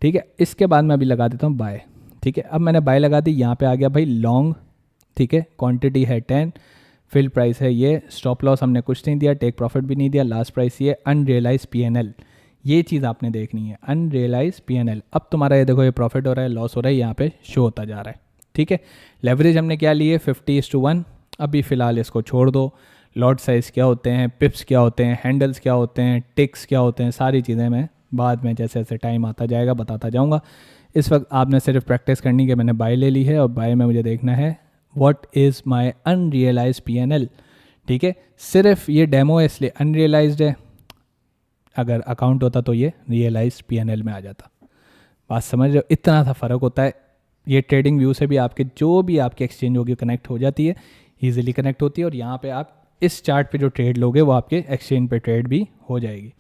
ठीक है। इसके बाद मैं अभी लगा देता हूँ बाय। ठीक है, अब मैंने बाय लगा दी, यहाँ पे आ गया भाई लॉन्ग। ठीक है, क्वांटिटी है 10, फिल प्राइस है ये, स्टॉप लॉस हमने कुछ नहीं दिया, टेक प्रॉफिट भी नहीं दिया, लास्ट प्राइस ये, अनरियलाइज पीएनएल, ये चीज़ आपने देखनी है, अनरियलाइज पीएनएल। अब तुम्हारा ये देखो, ये प्रॉफिट हो रहा है, लॉस हो रहा है, यहाँ पे शो होता जा रहा है। ठीक है, लेवरेज हमने क्या लिए 50:1। अभी फ़िलहाल इसको छोड़ दो। लॉट साइज़ क्या होते हैं, पिप्स क्या होते हैं, हैंडल्स क्या होते हैं, टिक्स क्या होते हैं, सारी चीज़ें मैं बाद में जैसे जैसे टाइम आता जाएगा बताता जाऊँगा। इस वक्त आपने सिर्फ प्रैक्टिस करनी है। मैंने बाय ले ली है और बाय में मुझे देखना है what is my unrealise PNL. ठीक है, सिर्फ ये डेमो है इसलिए अनरियलाइज्ड है, अगर अकाउंट होता तो ये रियलाइज पीएनएल में आ जाता। बात समझ रहे हो, इतना सा फ़र्क होता है। ये ट्रेडिंग व्यू से भी आपके जो भी आपकी एक्सचेंज होगी कनेक्ट हो जाती है, ईजिली कनेक्ट होती है, और यहाँ पे आप इस चार्ट पे जो ट्रेड लोगे वो आपके एक्सचेंज पे ट्रेड भी हो जाएगी।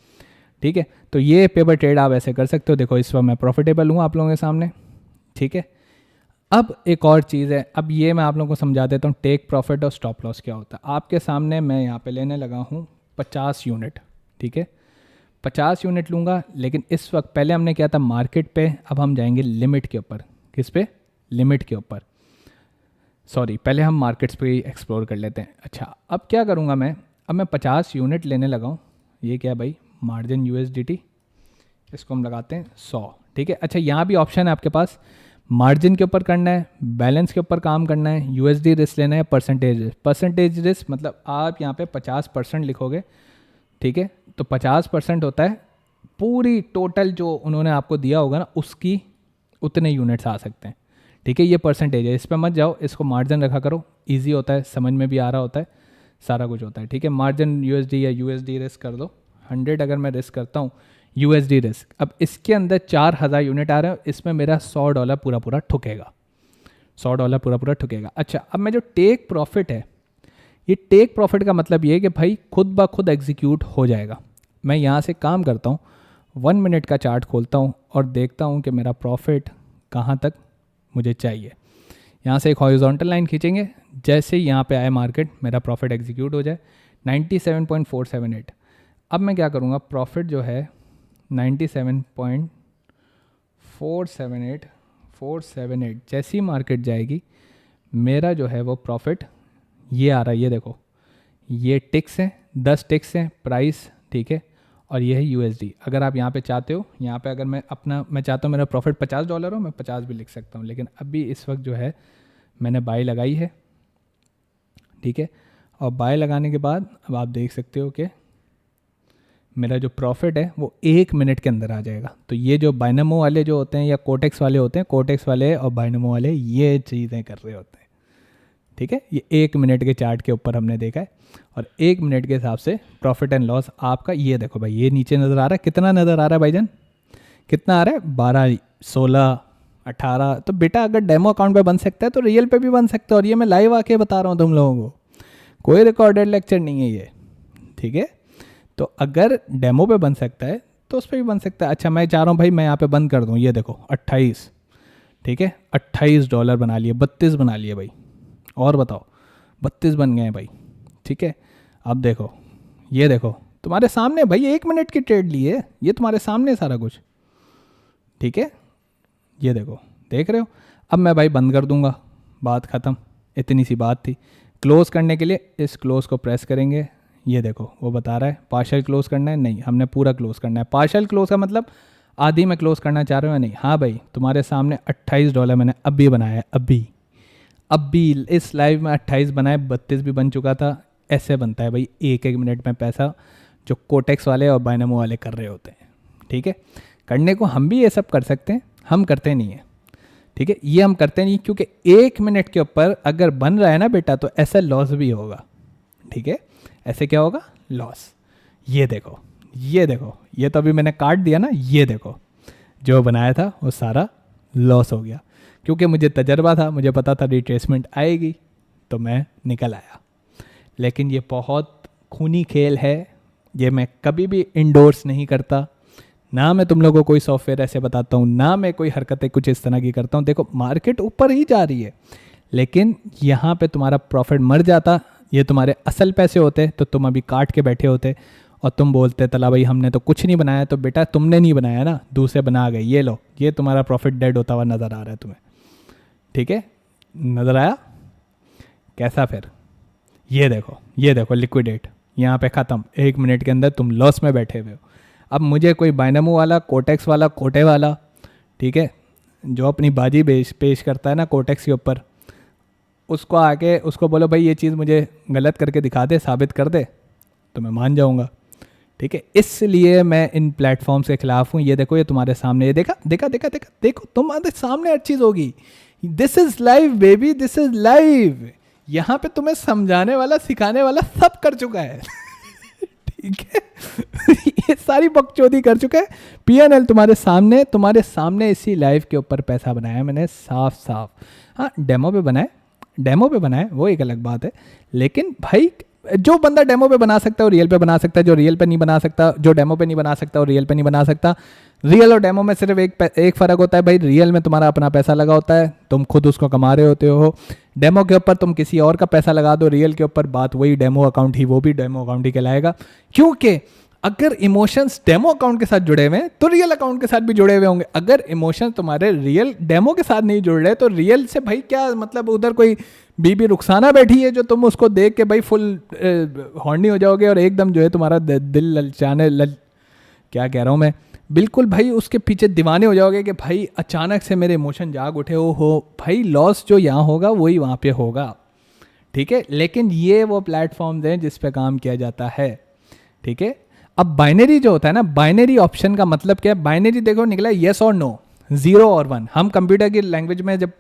ठीक है, तो ये पेपर ट्रेड आप ऐसे कर सकते हो। देखो इस वक्त मैं प्रॉफिटेबल हूँ आप लोगों के सामने। ठीक है, अब एक और चीज़ है, अब ये मैं आप लोगों को समझा देता हूँ टेक प्रॉफिट और स्टॉप लॉस क्या होता है। आपके सामने मैं यहाँ पे लेने लगा हूँ 50 यूनिट। ठीक है, 50 यूनिट लूँगा, लेकिन इस वक्त पहले हमने किया था मार्केट पे, अब हम जाएंगे लिमिट के ऊपर। किस पे? लिमिट के ऊपर। सॉरी, पहले हम मार्केट्स पे ही एक्सप्लोर कर लेते हैं। अच्छा, अब क्या करूँगा मैं, अब मैं 50 यूनिट लेने लगा हूँ। ये क्या भाई, मार्जिन यूएसडीटी, इसको हम लगाते हैं 100। ठीक है, अच्छा यहाँ भी ऑप्शन है आपके पास, मार्जिन के ऊपर करना है, बैलेंस के ऊपर काम करना है, यूएसडी रिस्क लेना है, परसेंटेज रिस्क। परसेंटेज रिस्क मतलब आप यहाँ पे 50% लिखोगे। ठीक है, तो 50% होता है पूरी टोटल जो उन्होंने आपको दिया होगा ना, उसकी उतने यूनिट्स आ सकते हैं। ठीक है, ये परसेंटेज है, इस पर मत जाओ, इसको मार्जिन रखा करो, इजी होता है, समझ में भी आ रहा होता है, सारा कुछ होता है। ठीक है, मार्जिन यूएसडी या यूएसडी रिस्क कर दो 100। अगर मैं रिस्क करता हूँ यूएसडी रिस्क, अब इसके अंदर 4000 यूनिट आ रहे हैं, इसमें मेरा $100 पूरा पूरा ठुकेगा, $100 पूरा पूरा ठुकेगा। अच्छा, अब मैं जो टेक प्रॉफिट है, ये टेक प्रॉफिट का मतलब ये है कि भाई खुद ब खुद एग्जीक्यूट हो जाएगा। मैं यहाँ से काम करता हूँ, 1 मिनट का चार्ट खोलता हूँ और देखता हूँ कि मेरा प्रॉफिट कहाँ तक मुझे चाहिए। यहाँ से एक हॉरिजॉन्टल लाइन खींचेंगे, जैसे ही यहाँ पे आए मार्केट, मेरा प्रॉफिट एग्जीक्यूट हो जाए 97.478। अब मैं क्या करूँगा, प्रॉफिट जो है 97.478 जैसी मार्केट जाएगी, मेरा जो है वो प्रॉफिट ये आ रहा है। ये देखो, ये टिक्स हैं, 10 टिक्स हैं प्राइस। ठीक है, और ये है यूएसडी। अगर आप यहाँ पे चाहते हो, यहाँ पे अगर मैं चाहता हूँ मेरा प्रॉफिट $50 हो, मैं 50 भी लिख सकता हूँ, लेकिन अभी इस वक्त जो है मैंने बाय लगाई है। ठीक है, और बाय लगाने के बाद अब आप देख सकते हो कि मेरा जो प्रॉफिट है वो 1 मिनट के अंदर आ जाएगा। तो ये जो बाइनमो वाले जो होते हैं या कोटेक्स वाले होते हैं, कोटेक्स वाले और बाइनमो वाले ये चीज़ें कर रहे होते हैं। ठीक है, ये 1 मिनट के चार्ट के ऊपर हमने देखा है, और 1 मिनट के हिसाब से प्रॉफिट एंड लॉस आपका ये देखो भाई, ये नीचे नज़र आ रहा है, कितना नज़र आ रहा है भाईजान, कितना आ रहा है 12, 16, 18। तो बेटा अगर डेमो अकाउंट पे बन सकता है तो रियल पे भी बन सकता है, और ये मैं लाइव आके बता रहा हूँ तुम लोगों को, कोई रिकॉर्डेड लेक्चर नहीं है ये। ठीक है, तो अगर डेमो पे बन सकता है तो उस पर भी बन सकता है। अच्छा, मैं चाह रहा हूँ भाई मैं यहाँ पे बंद कर दूँ, ये देखो 28। ठीक है, $28 बना लिए, 32 बना लिए भाई, और बताओ 32 बन गए हैं भाई। ठीक है, अब देखो, ये देखो तुम्हारे सामने भाई, 1 मिनट की ट्रेड ली है, ये तुम्हारे सामने सारा कुछ। ठीक है, ये देखो, देख रहे हो। अब मैं भाई बंद कर दूंगा, बात ख़त्म, इतनी सी बात थी। क्लोज करने के लिए इस क्लोज को प्रेस करेंगे, ये देखो वो बता रहा है पार्शियल क्लोज करना है, नहीं हमने पूरा क्लोज करना है। पार्शियल क्लोज का मतलब आधी में क्लोज करना चाह रहे हो या नहीं। हाँ भाई, तुम्हारे सामने $28 मैंने अभी बनाया है, अभी इस लाइव में 28 बनाए, 32 भी बन चुका था। ऐसे बनता है भाई 1-1 मिनट में पैसा, जो कोटेक्स वाले और बाइनमो वाले कर रहे होते हैं। ठीक है, करने को हम भी ये सब कर सकते हैं, हम करते नहीं है। ठीक है, ये हम करते नहीं क्योंकि 1 मिनट के ऊपर अगर बन रहा है ना बेटा, तो ऐसा लॉस भी होगा। ठीक है, ऐसे क्या होगा, लॉस। ये देखो, ये देखो, ये तो अभी मैंने काट दिया ना, ये देखो जो बनाया था वो सारा लॉस हो गया, क्योंकि मुझे तजर्बा था, मुझे पता था रिट्रेसमेंट आएगी, तो मैं निकल आया। लेकिन ये बहुत खूनी खेल है, ये मैं कभी भी इंडोर्स नहीं करता, ना मैं तुम लोगों को कोई सॉफ्टवेयर ऐसे बताता हूँ, ना मैं कोई हरकतें कुछ इस तरह की करता हूँ। देखो मार्केट ऊपर ही जा रही है, लेकिन यहाँ पे तुम्हारा प्रॉफिट मर जाता, ये तुम्हारे असल पैसे होते तो तुम अभी काट के बैठे होते, और तुम बोलते तला भाई हमने तो कुछ नहीं बनाया, तो बेटा तुमने नहीं बनाया ना, दूसरे बना गए, ये लो, ये तुम्हारा प्रॉफिट डेड होता हुआ नज़र आ रहा है तुम्हें, ठीक है, नज़र आया कैसा? फिर ये देखो लिक्विडेट, यहाँ पे ख़त्म, 1 मिनट के अंदर तुम लॉस में बैठे हुए हो। अब मुझे कोई बाइनमो वाला, कोटेक्स वाला, कोटे वाला, ठीक है, जो अपनी बाजी पेश करता है ना कोटेक्स के ऊपर, उसको आके उसको बोलो भाई ये चीज़ मुझे गलत करके दिखा दे, साबित कर दे, तो मैं मान जाऊँगा, ठीक है। इसलिए मैं इन प्लेटफॉर्म्स के खिलाफ हूँ। ये देखो, ये तुम्हारे सामने, ये देखा देखा देखा देखा, देखो तुम्हारे सामने हर चीज़ होगी। This is live baby, this is live. यहाँ पे तुम्हें समझाने वाला, सिखाने वाला सब कर चुका है ठीक है ये सारी बकचोदी कर चुका है। पीएनएल तुम्हारे सामने इसी लाइव के ऊपर पैसा बनाया मैंने, साफ साफ। हाँ, डेमो पे बनाए वो एक अलग बात है, लेकिन भाई जो बंदा डेमो पे बना सकता है वो रियल पे बना सकता है, जो रियल पे नहीं बना सकता, जो डेमो पे नहीं बना सकता वो रियल पे नहीं बना सकता। रियल और डेमो में सिर्फ एक फ़र्क होता है भाई, रियल में तुम्हारा अपना पैसा लगा होता है, तुम खुद उसको कमा रहे होते हो। डेमो के ऊपर तुम किसी और का पैसा लगा दो, रियल के ऊपर बात वही, डेमो अकाउंट ही, वो भी डेमो अकाउंट ही कहलाएगा। क्योंकि अगर इमोशंस डेमो अकाउंट के साथ जुड़े हुए हैं तो रियल अकाउंट के साथ भी जुड़े हुए होंगे। अगर इमोशंस तुम्हारे रियल डेमो के साथ नहीं जुड़ रहे तो रियल से भाई क्या मतलब, उधर कोई बीबी रुखसाना बैठी है जो तुम उसको देख के भाई फुल हॉर्नी हो जाओगे और एकदम जो है तुम्हारा दिल ललचाने क्या कह रहा हूँ मैं, बिल्कुल भाई उसके पीछे दीवाने हो जाओगे कि भाई अचानक से मेरे इमोशन जाग उठे हो भाई। लॉस जो यहाँ होगा वही वहाँ पे होगा, ठीक है। लेकिन ये वो प्लेटफॉर्म्स हैं जिस पे काम किया जाता है, ठीक है। अब बाइनरी जो होता है ना, बाइनरी ऑप्शन का मतलब क्या है? बाइनरी देखो निकला येस और नो, 0 और 1। हम कंप्यूटर की लैंग्वेज में जब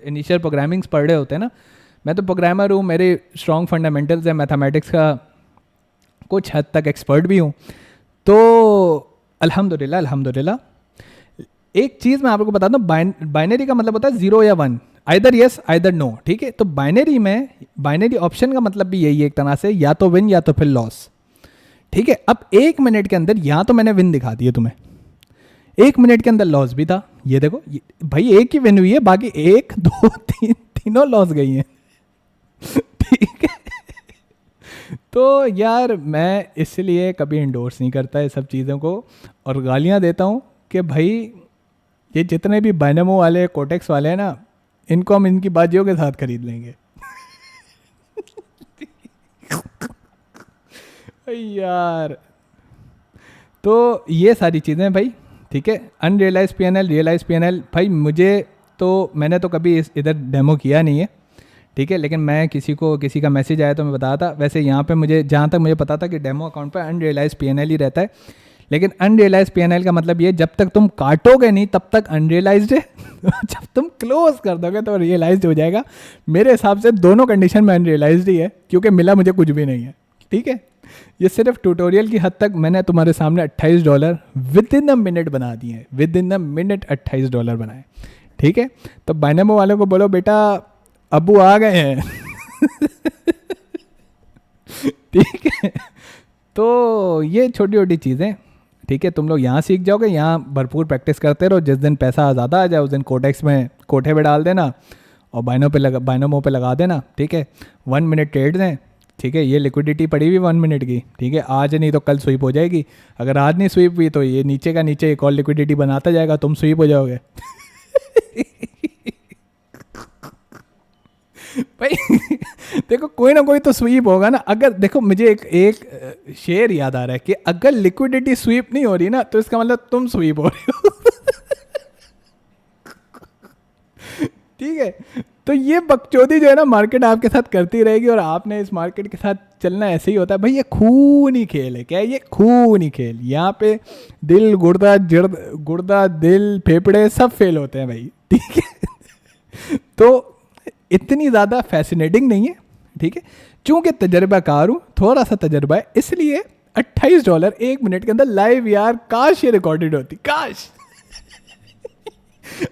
इनिशियल प्रोग्रामिंग्स पढ़ रहे होते हैं ना, मैं तो प्रोग्रामर हूँ, मेरे स्ट्रॉन्ग फंडामेंटल्स है, मैथमेटिक्स का कुछ हद तक एक्सपर्ट भी हूँ, तो अल्हम्दुलिल्लाह। एक चीज़ मैं आपको बताता हूँ, बाइनरी का मतलब होता है 0 या 1, आइदर येस आइदर नो, ठीक है। तो बाइनरी में, बाइनरी ऑप्शन का मतलब भी यही है एक तरह से, या तो विन या तो फिर लॉस, ठीक है। अब 1 मिनट के अंदर यहाँ तो मैंने विन दिखा दी है तुम्हें, 1 मिनट के अंदर लॉस भी था। ये देखो भाई एक ही विन हुई है, बाकी 1 2 3 तीनों लॉस गई हैं ठीक है। तो यार मैं इसलिए कभी इंडोर्स नहीं करता ये सब चीज़ों को, और गालियाँ देता हूँ कि भाई ये जितने भी बाइनमो वाले, कोटेक्स वाले हैं ना, इनको हम इनकी बाजियों के साथ खरीद लेंगे यार। तो ये सारी चीज़ें भाई, ठीक है। अनरियलाइज पीएनएल, रियलाइज पीएनएल, भाई मुझे तो, मैंने तो कभी इधर डेमो किया नहीं है, ठीक है। लेकिन मैं किसी का मैसेज आया तो मैं बताता। वैसे यहाँ पे मुझे, जहाँ तक मुझे पता था कि डेमो अकाउंट पे अनरियलाइज पीएनएल ही रहता है, लेकिन अनरियलाइज पीएनएल का मतलब ये, जब तक तुम काटोगे नहीं तब तक अनरियलाइज्ड है जब तुम क्लोज कर दोगे तो रियलाइज्ड हो जाएगा। मेरे हिसाब से दोनोों कंडीशन में अनरियलाइज्ड ही है, क्योंकि मिला मुझे कुछ भी नहीं है, ठीक है। ये सिर्फ ट्यूटोरियल की हद तक मैंने तुम्हारे सामने $28 विद इन अ मिनट बना दिए, विद इन अ मिनट $28 बनाए, ठीक है। तो बाइनमो वालों को बोलो बेटा अबू आ गए हैं ठीक है। तो ये छोटी छोटी चीज़ें, ठीक है, तुम लोग यहाँ सीख जाओगे, यहाँ भरपूर प्रैक्टिस करते रहो। जिस दिन पैसा ज़्यादा आ जाए उस दिन कोटेक्स में, कोठे पे डाल देना और बाइनमो पे लगा देना, ठीक है। 1 मिनट ट्रेड दें, ठीक है। ये लिक्विडिटी पड़ी हुई 1 मिनट की, ठीक है। आज नहीं तो कल स्वीप हो जाएगी। अगर आज नहीं स्वीप हुई तो ये नीचे का नीचे एक और लिक्विडिटी बनाता जाएगा, तुम स्वीप हो जाओगे भाई देखो कोई ना कोई तो स्वीप होगा ना। अगर देखो मुझे एक शेर याद आ रहा है कि अगर लिक्विडिटी स्वीप नहीं हो रही ना तो इसका मतलब तुम स्वीप हो रहे हो ठीक है। तो ये बकचोदी जो है ना मार्केट आपके साथ करती रहेगी, और आपने इस मार्केट के साथ चलना ऐसे ही होता है भाई। ये खूनी खेल है, क्या है ये? खूनी खेल। यहाँ पे दिल, गुर्दा दिल, फेफड़े सब फेल होते हैं भाई, ठीक है तो इतनी ज़्यादा फैसिनेटिंग नहीं है, ठीक है। चूंकि तजर्बाकार हूँ, थोड़ा सा तजर्बा है, इसलिए $28 1 मिनट के अंदर लाइव। यार काश ये रिकॉर्डेड होती, काश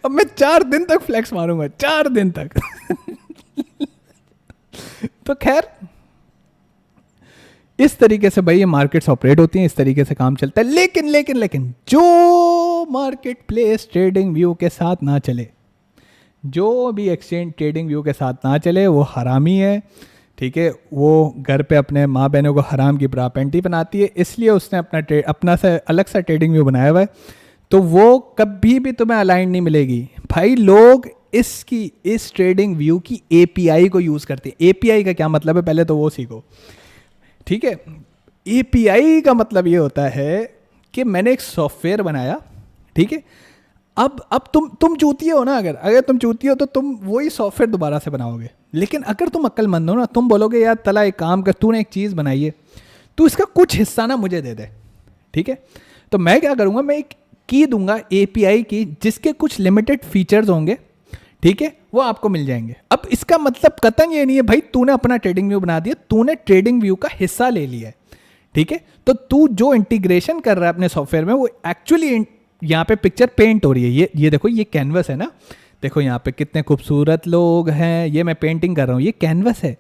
अब मैं 4 दिन तक फ्लेक्स मारूंगा, 4 दिन तक तो खैर इस तरीके से भाई ये मार्केट्स ऑपरेट होती हैं, इस तरीके से काम चलता है। लेकिन जो मार्केट प्लेस ट्रेडिंग व्यू के साथ ना चले, जो भी एक्सचेंज ट्रेडिंग व्यू के साथ ना चले, वो हरामी है, ठीक है, वो घर पे अपने माँ बहनों को हराम की ब्रा पैंटी बनाती है, इसलिए उसने अपना से अलग सा ट्रेडिंग व्यू बनाया हुआ है, तो वो कभी भी तुम्हें अलाइन नहीं मिलेगी भाई। लोग इस ट्रेडिंग व्यू की एपीआई को यूज़ करते हैं। एपीआई का क्या मतलब है, पहले तो वो सीखो, ठीक है। एपीआई का मतलब ये होता है कि मैंने एक सॉफ्टवेयर बनाया, ठीक है। अब तुम चूतिए हो ना, अगर तुम चूतिए हो तो तुम वही सॉफ्टवेयर दोबारा से बनाओगे। लेकिन अगर तुम अक्लमंद हो ना, तुम बोलोगे यार तला एक काम कर, तूने एक चीज़ बनाई है, तू इसका कुछ हिस्सा ना मुझे दे दे, ठीक है। तो मैं क्या करूँगा, मैं एक की दूंगा एपीआई की, जिसके कुछ लिमिटेड फीचर्स होंगे, ठीक है, वो आपको मिल जाएंगे। अब इसका मतलब कतई ये नहीं है भाई तूने अपना ट्रेडिंग व्यू बना दिया, तूने ट्रेडिंग व्यू का हिस्सा ले लिया है, ठीक है। तो तू जो इंटीग्रेशन कर रहा है अपने सॉफ्टवेयर में, वो एक्चुअली यहाँ पे पिक्चर पेंट हो रही है। ये देखो, ये कैनवस है ना, देखो यहाँ पे कितने खूबसूरत लोग हैं, ये मैं पेंटिंग कर रहा हूँ, ये कैनवस है।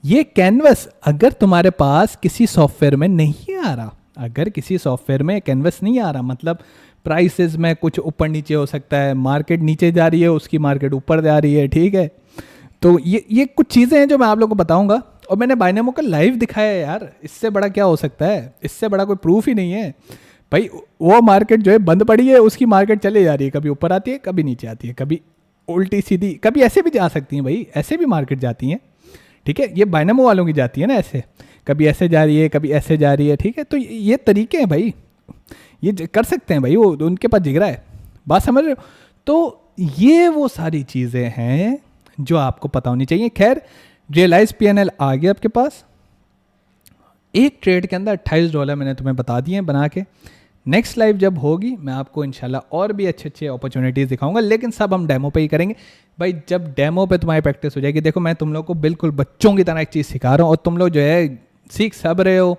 ये कैनवस अगर तुम्हारे पास किसी सॉफ्टवेयर में नहीं आ रहा, अगर किसी सॉफ्टवेयर में कैनवस नहीं आ रहा, मतलब प्राइसेस में कुछ ऊपर नीचे हो सकता है, मार्केट नीचे जा रही है, उसकी मार्केट ऊपर जा रही है, ठीक है। तो ये कुछ चीज़ें हैं जो मैं आप लोगों को बताऊंगा, और मैंने बाइनोमो का लाइव दिखाया है यार, इससे बड़ा क्या हो सकता है, इससे बड़ा कोई प्रूफ ही नहीं है भाई। वो मार्केट जो है बंद पड़ी है, उसकी मार्केट चले जा रही है, कभी ऊपर आती है, कभी नीचे आती है, कभी उल्टी सीधी, कभी ऐसे भी जा सकती हैं भाई, ऐसे भी मार्केट जाती हैं, ठीक है। ये बाइनोमो वालों की जाती है ना ऐसे, कभी ऐसे जा रही है, कभी ऐसे जा रही है, ठीक है। तो ये तरीके हैं भाई, ये कर सकते हैं भाई, वो उनके पास जिगरा है, बात समझ रहे हो। तो ये वो सारी चीज़ें हैं जो आपको पता होनी चाहिए। खैर, रियलाइज पीएनएल आ गया आपके पास, एक ट्रेड के अंदर $28 मैंने तुम्हें बता दिए हैं बना के। नेक्स्ट लाइव जब होगी मैं आपको इंशाल्लाह और भी अच्छे अच्छे अपॉर्चुनिटीज़ दिखाऊंगा, लेकिन सब हम डेमो पे ही करेंगे भाई। जब डेमो पे तुम्हारी प्रैक्टिस हो जाएगी, देखो मैं तुम लोग को बिल्कुल बच्चों की तरह एक चीज़ सिखा रहा हूँ, और तुम लोग जो है सीख सब रहे हो,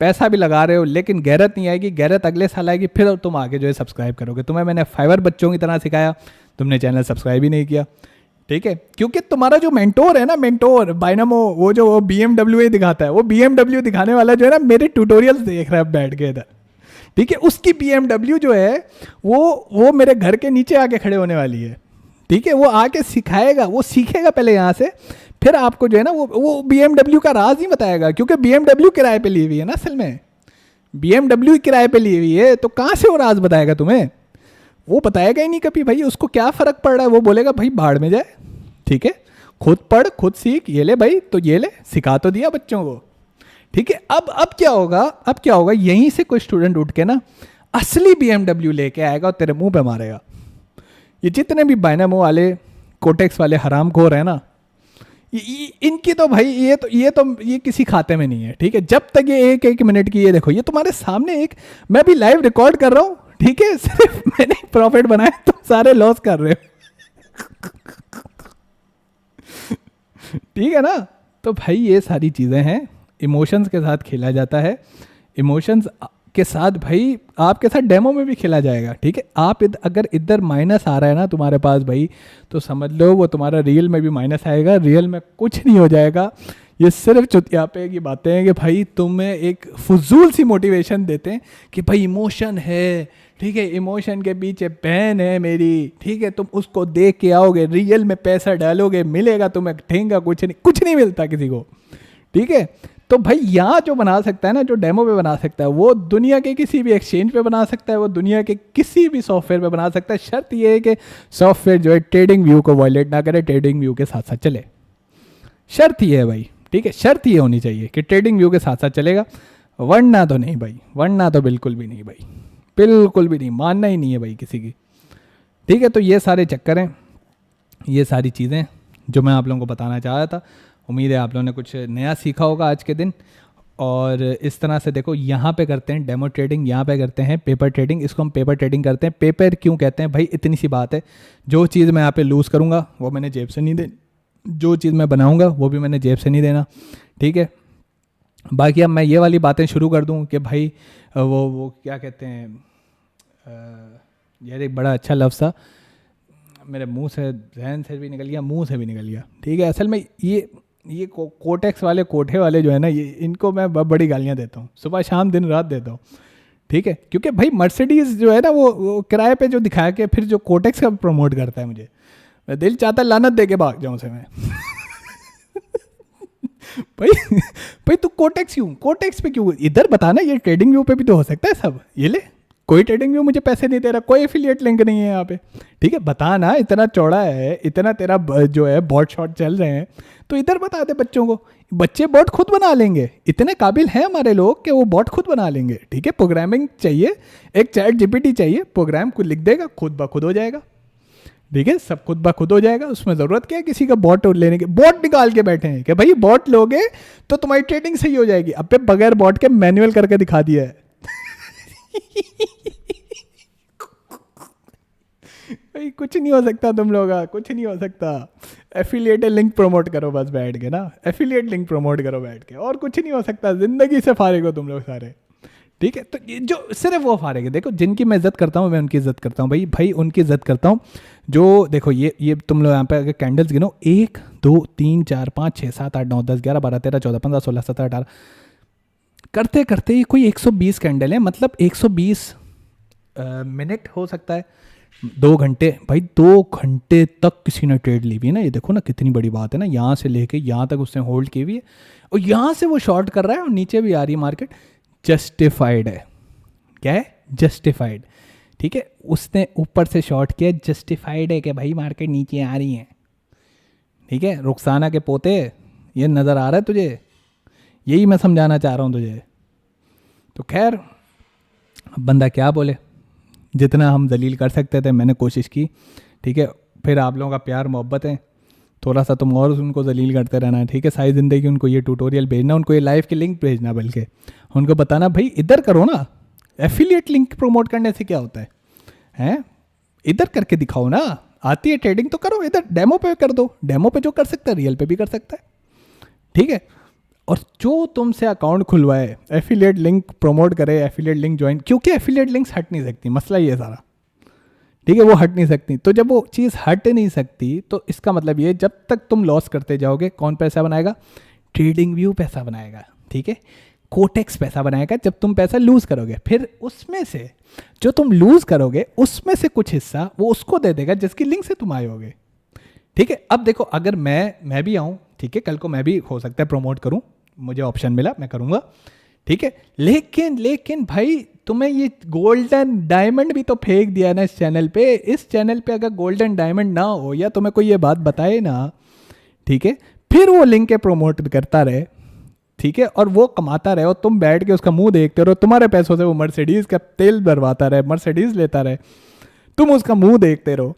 पैसा भी लगा रहे हो, लेकिन गैरत नहीं आएगी। गैरत अगले साल आएगी, फिर तुम आगे जो है सब्सक्राइब करोगे। तुम्हें मैंने फाइवर बच्चों की तरह सिखाया, तुमने चैनल सब्सक्राइब ही नहीं किया, ठीक है। क्योंकि तुम्हारा जो मेंटोर है ना, मेंटोर बाइनोमो, वो जो वो BMW ही दिखाता है, वो BMW दिखाने वाला जो है ना, मेरे ट्यूटोरियल्स देख रहा है बैठ के इधर, ठीक है। उसकी BMW जो है वो मेरे घर के नीचे आके खड़े होने वाली है, ठीक है। वो आके सिखाएगा, वो सीखेगा पहले यहाँ से, फिर आपको जो है ना वो BMW का राज ही बताएगा, क्योंकि BMW किराए पे ली हुई है ना, असल में BMW किराए पे ली हुई है, तो कहाँ से वो राज बताएगा तुम्हें, वो बताएगा ही नहीं कभी भाई। उसको क्या फ़र्क पड़ रहा है, वो बोलेगा भाई बाढ़ में जाए, ठीक है, खुद पढ़ खुद सीख, ये ले भाई, तो ये ले, सिखा तो दिया बच्चों को, ठीक है। अब क्या होगा, अब क्या होगा, यहीं से कोई स्टूडेंट उठ के ना असली BMW लेके आएगा और तेरे मुंह पे मारेगा। ये जितने भी बाइनोमो वाले, कोटेक्स वाले हरामखोर है ना, इनकी तो भाई ये किसी खाते में नहीं है, ठीक है। जब तक ये एक मिनट की, ये देखो, ये तुम्हारे सामने एक, मैं भी लाइव रिकॉर्ड कर रहा हूँ, ठीक है, सिर्फ मैंने प्रॉफिट बनाया, तुम सारे लॉस कर रहे हो, ठीक है ना। तो भाई ये सारी चीज़ें हैं, इमोशंस के साथ खेला जाता है, इमोशंस के साथ भाई आपके साथ डेमो में भी खेला जाएगा, ठीक है। आप अगर इधर माइनस आ रहा है ना तुम्हारे पास भाई, तो समझ लो वो तुम्हारा रियल में भी माइनस आएगा, रियल में कुछ नहीं हो जाएगा। ये सिर्फ चुतियापे की बातें हैं कि भाई तुम्हें एक फजूल सी मोटिवेशन देते हैं कि भाई इमोशन है, ठीक है, इमोशन के पीछे बहन है मेरी, ठीक है, तुम उसको देख के आओगे, रियल में पैसा डालोगे, मिलेगा तुम्हें ठेंगा, कुछ नहीं मिलता किसी को, ठीक है। तो भाई यहाँ जो बना सकता है ना, जो डेमो पे बना सकता है, वो दुनिया के किसी भी एक्सचेंज पे बना सकता है, वो दुनिया के किसी भी सॉफ्टवेयर पे बना सकता है। शर्त ये है कि सॉफ्टवेयर जो है ट्रेडिंग व्यू को वायलेट ना करे, ट्रेडिंग व्यू के साथ साथ चले, शर्त ये है भाई, ठीक है। शर्त ये होनी चाहिए कि ट्रेडिंग व्यू के साथ साथ चलेगा, वरना तो नहीं भाई, वरना तो बिल्कुल भी नहीं भाई, बिल्कुल भी नहीं, मानना ही नहीं है भाई किसी की, ठीक है। तो ये सारे चक्कर हैं, ये सारी चीज़ें जो मैं आप लोगों को बताना चाह रहा था। उम्मीद है आप लोगों ने कुछ नया सीखा होगा आज के दिन। और इस तरह से देखो, यहाँ पे करते हैं डेमो ट्रेडिंग, यहाँ पे करते हैं पेपर ट्रेडिंग, इसको हम पेपर ट्रेडिंग करते हैं। पेपर क्यों कहते हैं भाई, इतनी सी बात है, जो चीज़ मैं यहाँ पे लूज़ करूँगा वो मैंने जेब से नहीं देनी, जो चीज़ मैं बनाऊँगा वो भी मैंने जेब से नहीं देना, ठीक है। बाकी अब मैं ये वाली बातें शुरू कर दूँ कि भाई वो क्या कहते हैं, यार एक बड़ा अच्छा लफ्ज़ था, मेरे मुंह से, जहन से भी निकल गया, मुंह से भी निकल गया, ठीक है। असल में ये कोटेक्स वाले, कोठे वाले जो है ना, ये इनको मैं बड़ी गालियाँ देता हूँ, सुबह शाम दिन रात देता हूँ, ठीक है। क्योंकि भाई मर्सिडीज़ जो है ना, वो किराए पे जो दिखा के फिर जो कोटेक्स का प्रमोट करता है, मुझे मैं दिल चाहता लानत दे के भाग जाऊँ से मैं भाई भाई तू कोटेक्स क्यों, कोटेक्स पे क्यों, इधर बताना, ये ट्रेडिंग व्यू पे भी तो हो सकता है सब। ये ले, कोई ट्रेडिंग व्यू मुझे पैसे नहीं दे रहा, कोई एफिलिएट लिंक नहीं है यहाँ पे, ठीक है, बता ना, इतना चौड़ा है, इतना तेरा जो है बॉट शॉट चल रहे हैं, तो इधर बता दे बच्चों को, बच्चे बॉट खुद बना लेंगे, इतने काबिल हैं हमारे लोग कि वो बॉट खुद बना लेंगे, ठीक है। प्रोग्रामिंग चाहिए, एक चैट जीपीटी चाहिए, प्रोग्राम को लिख देगा, खुद ब खुद हो जाएगा, ठीक है, सब खुद ब खुद हो जाएगा। उसमें ज़रूरत क्या है किसी का बॉट लेने की, बॉट निकाल के बैठे हैं कि भाई बॉट लोगे तो तुम्हारी ट्रेडिंग सही हो जाएगी, अब पे बगैर बॉट के मैनुअल करके दिखा दिया है। भाई कुछ नहीं हो सकता तुम लोग का, कुछ नहीं हो सकता। एफिलिएट लिंक प्रमोट करो बस बैठ के ना, एफिलिएट लिंक प्रमोट करो बैठ के, और कुछ नहीं हो सकता, जिंदगी से फारिग हो तुम लोग सारे, ठीक है। तो ये जो सिर्फ वो फारिग है, देखो जिनकी मैं इज्जत करता हूँ, मैं उनकी इज्जत करता हूँ, भाई उनकी इज्जत करता हूँ। जो देखो ये तुम लोग यहाँ पे अगर कैंडल्स गिनो, 1 2 3 4 5 6 7 8 9 10 11 12 13 14 15 16 17 18 करते करते ही कोई 120 कैंडल है, मतलब 120 मिनट हो सकता है, 2 घंटे, भाई 2 घंटे तक किसी ने ट्रेड ली हुई है ना, ये देखो ना कितनी बड़ी बात है ना, यहाँ से लेके यहाँ तक उसने होल्ड की हुई है, और यहाँ से वो शॉर्ट कर रहा है और नीचे भी आ रही है मार्केट, जस्टिफाइड है, क्या है, जस्टिफाइड, ठीक है। उसने ऊपर से शॉर्ट किया, जस्टिफाइड है कि भाई मार्केट नीचे आ रही है, ठीक है। रुखसाना के पोते, ये नज़र आ रहा है तुझे, यही मैं समझाना चाह रहा हूँ तुझे। तो खैर अब बंदा क्या बोले, जितना हम जलील कर सकते थे मैंने कोशिश की, ठीक है। फिर आप लोगों का प्यार मोहब्बत है, थोड़ा सा तुम और उनको जलील करते रहना है, ठीक है। सारी ज़िंदगी उनको ये ट्यूटोरियल भेजना, उनको ये लाइव की लिंक भेजना, बल्कि उनको बताना भाई इधर करो ना, एफिलिएट लिंक प्रमोट करने से क्या होता है, हैं, इधर करके दिखाओ ना, आती है ट्रेडिंग तो करो, इधर डेमो पे कर दो, डेमो पे जो कर सकता है रियल पे भी कर सकता है, ठीक है। और जो तुमसे अकाउंट खुलवाए, एफिलिएट लिंक प्रमोट करे, एफिलिएट लिंक ज्वाइन, क्योंकि एफिलिएट लिंक्स हट नहीं सकती, मसला ये सारा, ठीक है, वो हट नहीं सकती। तो जब वो चीज़ हट नहीं सकती तो इसका मतलब ये, जब तक तुम लॉस करते जाओगे, कौन पैसा बनाएगा, ट्रेडिंग व्यू पैसा बनाएगा, ठीक है, कोटेक्स पैसा बनाएगा। जब तुम पैसा लूज़ करोगे, फिर उसमें से जो तुम लूज़ करोगे उसमें से कुछ हिस्सा वो उसको दे देगा जिसकी लिंक से तुम आए होगे, ठीक है। अब देखो अगर मैं भी आऊँ, ठीक है, कल को मैं भी हो सकता है प्रमोट करूँ, मुझे ऑप्शन मिला मैं करूँगा, ठीक है। लेकिन भाई तुम्हें ये गोल्डन डायमंड भी तो फेंक दिया ना इस चैनल पे, इस चैनल पे अगर गोल्डन डायमंड ना हो या तुम्हें कोई ये बात बताए ना, ठीक है, फिर वो लिंक के प्रमोट करता रहे, ठीक है, और वो कमाता रहे, और तुम बैठ के उसका मुंह देखते रहो, तुम्हारे पैसों से वो मर्सिडीज़ का तेल भरवाता रहे, मर्सिडीज़ लेता रहे, तुम उसका मुंह देखते रहो।